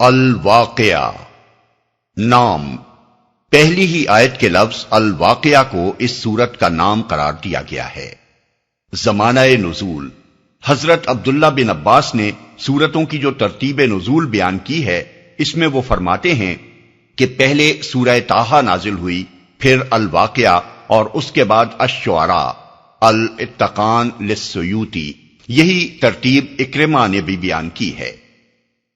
الواقعہ نام، پہلی ہی آیت کے لفظ الواقعہ کو اس سورت کا نام قرار دیا گیا ہے۔ زمانہ نزول، حضرت عبداللہ بن عباس نے سورتوں کی جو ترتیب نزول بیان کی ہے، اس میں وہ فرماتے ہیں کہ پہلے سورہ طٰہٰ نازل ہوئی، پھر الواقعہ اور اس کے بعد الشعراء، الاتقان للسیوطی، یہی ترتیب اکرمہ نے بھی بیان کی ہے۔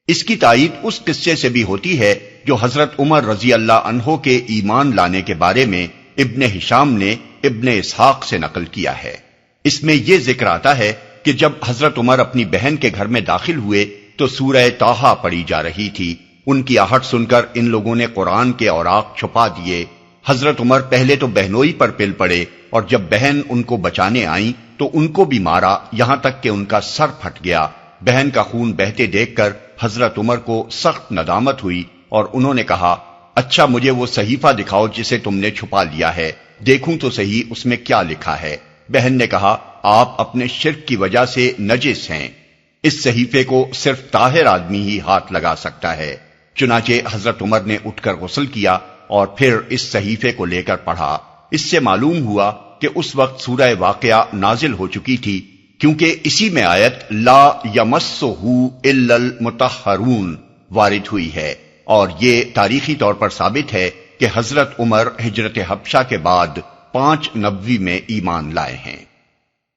اس کی تائید اس قصے سے بھی ہوتی ہے جو حضرت عمر رضی اللہ عنہ کے ایمان لانے کے بارے میں ابن ہشام نے ابن اسحاق سے نقل کیا ہے۔ اس میں یہ ذکر آتا ہے کہ جب حضرت عمر اپنی بہن کے گھر میں داخل ہوئے تو سورہ طٰہٰ پڑھی جا رہی تھی۔ ان کی آہٹ سن کر ان لوگوں نے قرآن کے اوراق چھپا دیے۔ حضرت عمر پہلے تو بہنوئی پر پل پڑے، اور جب بہن ان کو بچانے آئیں تو ان کو بھی مارا، یہاں تک کہ ان کا سر پھٹ گیا۔ بہن کا خون بہتے دیکھ کر حضرت عمر کو سخت ندامت ہوئی اور انہوں نے کہا، اچھا مجھے وہ صحیفہ دکھاؤ جسے تم نے چھپا لیا ہے، دیکھوں تو صحیح اس میں کیا لکھا ہے۔ بہن نے کہا، آپ اپنے شرک کی وجہ سے نجس ہیں، اس صحیفے کو صرف طاہر آدمی ہی ہاتھ لگا سکتا ہے۔ چنانچہ حضرت عمر نے اٹھ کر غسل کیا اور پھر اس صحیفے کو لے کر پڑھا۔ اس سے معلوم ہوا کہ اس وقت سورہ واقعہ نازل ہو چکی تھی، کیونکہ اسی میں آیت لا یمسہ الا المطہرون وارد ہوئی ہے، اور یہ تاریخی طور پر ثابت ہے کہ حضرت عمر ہجرت حبشہ کے بعد 5 نبوی میں ایمان لائے ہیں۔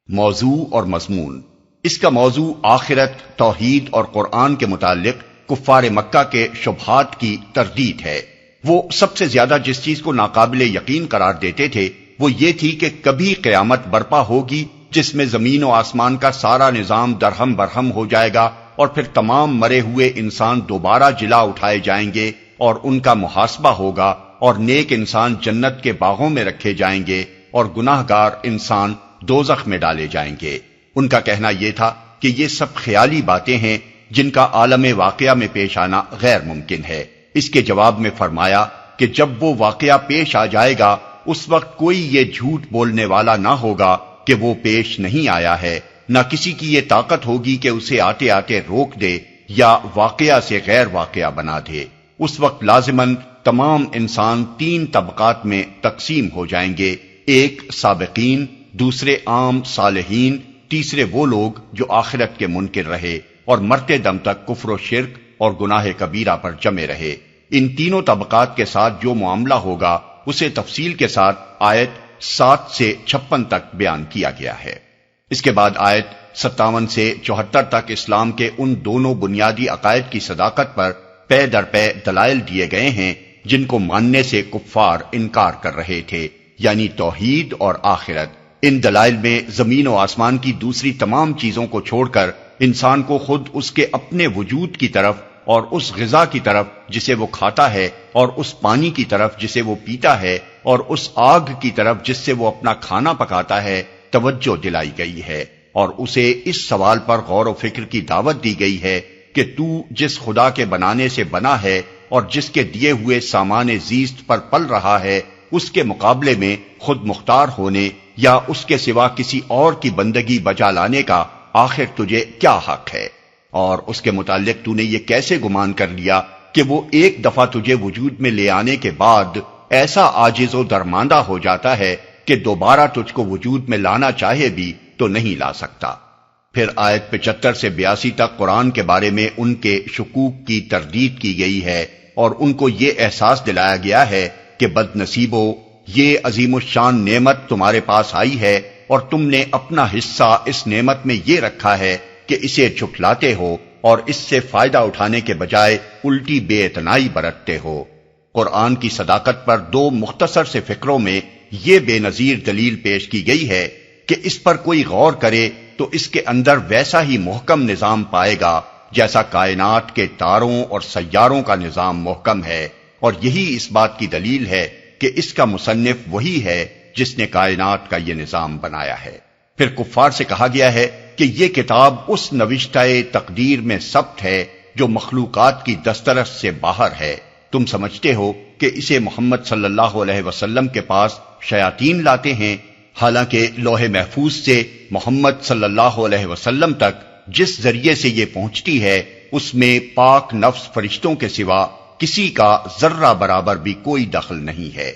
موضوع اور مضمون، اس کا موضوع آخرت، توحید اور قرآن کے متعلق کفار مکہ کے شبہات کی تردید ہے۔ وہ سب سے زیادہ جس چیز کو ناقابل یقین قرار دیتے تھے وہ یہ تھی کہ کبھی قیامت برپا ہوگی جس میں زمین و آسمان کا سارا نظام درہم برہم ہو جائے گا، اور پھر تمام مرے ہوئے انسان دوبارہ جلا اٹھائے جائیں گے اور ان کا محاسبہ ہوگا، اور نیک انسان جنت کے باغوں میں رکھے جائیں گے اور گناہ گار انسان دوزخ میں ڈالے جائیں گے۔ ان کا کہنا یہ تھا کہ یہ سب خیالی باتیں ہیں جن کا عالم واقعہ میں پیش آنا غیر ممکن ہے۔ اس کے جواب میں فرمایا کہ جب وہ واقعہ پیش آ جائے گا اس وقت کوئی یہ جھوٹ بولنے والا نہ ہوگا کہ وہ پیش نہیں آیا ہے، نہ کسی کی یہ طاقت ہوگی کہ اسے آتے آتے روک دے یا واقعہ سے غیر واقعہ بنا دے۔ اس وقت لازماً تمام انسان 3 طبقات میں تقسیم ہو جائیں گے، ایک سابقین، دوسرے عام صالحین، تیسرے وہ لوگ جو آخرت کے منکر رہے اور مرتے دم تک کفر و شرک اور گناہ کبیرہ پر جمے رہے۔ ان تینوں طبقات کے ساتھ جو معاملہ ہوگا اسے تفصیل کے ساتھ آیت 7 سے 56 تک بیان کیا گیا ہے۔ اس کے بعد آیت 57 سے 74 تک اسلام کے ان دونوں بنیادی عقائد کی صداقت پر پے در پے دلائل دیے گئے ہیں جن کو ماننے سے کفار انکار کر رہے تھے، یعنی توحید اور آخرت۔ ان دلائل میں زمین و آسمان کی دوسری تمام چیزوں کو چھوڑ کر انسان کو خود اس کے اپنے وجود کی طرف اور اس غذا کی طرف جسے وہ کھاتا ہے، اور اس پانی کی طرف جسے وہ پیتا ہے، اور اس آگ کی طرف جس سے وہ اپنا کھانا پکاتا ہے توجہ دلائی گئی ہے، اور اسے اس سوال پر غور و فکر کی دعوت دی گئی ہے کہ تو جس خدا کے بنانے سے بنا ہے اور جس کے دیے ہوئے سامان زیست پر پل رہا ہے، اس کے مقابلے میں خود مختار ہونے یا اس کے سوا کسی اور کی بندگی بجا لانے کا آخر تجھے کیا حق ہے؟ اور اس کے متعلق تو نے یہ کیسے گمان کر لیا کہ وہ ایک دفعہ تجھے وجود میں لے آنے کے بعد ایسا عاجز و درماندہ ہو جاتا ہے کہ دوبارہ تجھ کو وجود میں لانا چاہے بھی تو نہیں لا سکتا۔ پھر آیت 75 سے 82 تک قرآن کے بارے میں ان کے شکوک کی تردید کی گئی ہے، اور ان کو یہ احساس دلایا گیا ہے کہ بد نصیبو، یہ عظیم الشان نعمت تمہارے پاس آئی ہے اور تم نے اپنا حصہ اس نعمت میں یہ رکھا ہے کہ اسے جھٹلاتے ہو اور اس سے فائدہ اٹھانے کے بجائے الٹی بے اعتنائی برتتے ہو۔ قرآن کی صداقت پر 2 مختصر سے فقروں میں یہ بے نظیر دلیل پیش کی گئی ہے کہ اس پر کوئی غور کرے تو اس کے اندر ویسا ہی محکم نظام پائے گا جیسا کائنات کے تاروں اور سیاروں کا نظام محکم ہے، اور یہی اس بات کی دلیل ہے کہ اس کا مصنف وہی ہے جس نے کائنات کا یہ نظام بنایا ہے۔ پھر کفار سے کہا گیا ہے کہ یہ کتاب اس نوشتہ تقدیر میں ثبت ہے جو مخلوقات کی دسترس سے باہر ہے۔ تم سمجھتے ہو کہ اسے محمد صلی اللہ علیہ وسلم کے پاس شیاطین لاتے ہیں، حالانکہ لوح محفوظ سے محمد صلی اللہ علیہ وسلم تک جس ذریعے سے یہ پہنچتی ہے اس میں پاک نفس فرشتوں کے سوا کسی کا ذرہ برابر بھی کوئی دخل نہیں ہے۔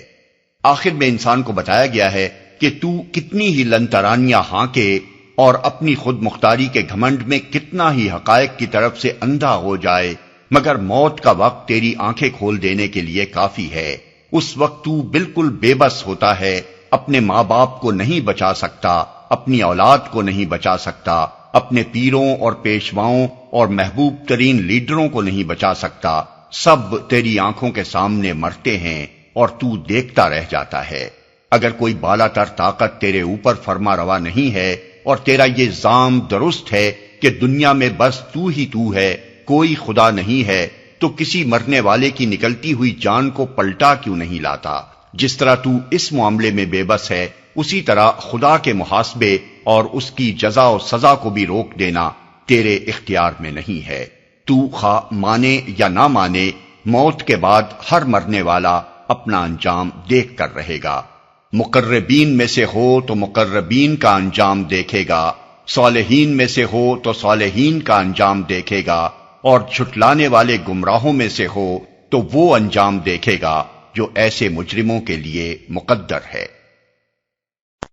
آخر میں انسان کو بتایا گیا ہے کہ تو کتنی ہی لنترانیاں ہانکے اور اپنی خود مختاری کے گھمنڈ میں کتنا ہی حقائق کی طرف سے اندھا ہو جائے، مگر موت کا وقت تیری آنکھیں کھول دینے کے لیے کافی ہے۔ اس وقت تو بالکل بے بس ہوتا ہے، اپنے ماں باپ کو نہیں بچا سکتا، اپنی اولاد کو نہیں بچا سکتا، اپنے پیروں اور پیشواؤں اور محبوب ترین لیڈروں کو نہیں بچا سکتا، سب تیری آنکھوں کے سامنے مرتے ہیں اور تو دیکھتا رہ جاتا ہے۔ اگر کوئی بالا تر طاقت تیرے اوپر فرما روا نہیں ہے اور تیرا یہ زعم درست ہے کہ دنیا میں بس تو ہی تو ہے، کوئی خدا نہیں ہے، تو کسی مرنے والے کی نکلتی ہوئی جان کو پلٹا کیوں نہیں لاتا؟ جس طرح تو اس معاملے میں بے بس ہے، اسی طرح خدا کے محاسبے اور اس کی جزا و سزا کو بھی روک دینا تیرے اختیار میں نہیں ہے۔ تو خواہ مانے یا نہ مانے، موت کے بعد ہر مرنے والا اپنا انجام دیکھ کر رہے گا۔ مقربین میں سے ہو تو مقربین کا انجام دیکھے گا، صالحین میں سے ہو تو صالحین کا انجام دیکھے گا، اور جھٹلانے والے گمراہوں میں سے ہو تو وہ انجام دیکھے گا جو ایسے مجرموں کے لیے مقدر ہے۔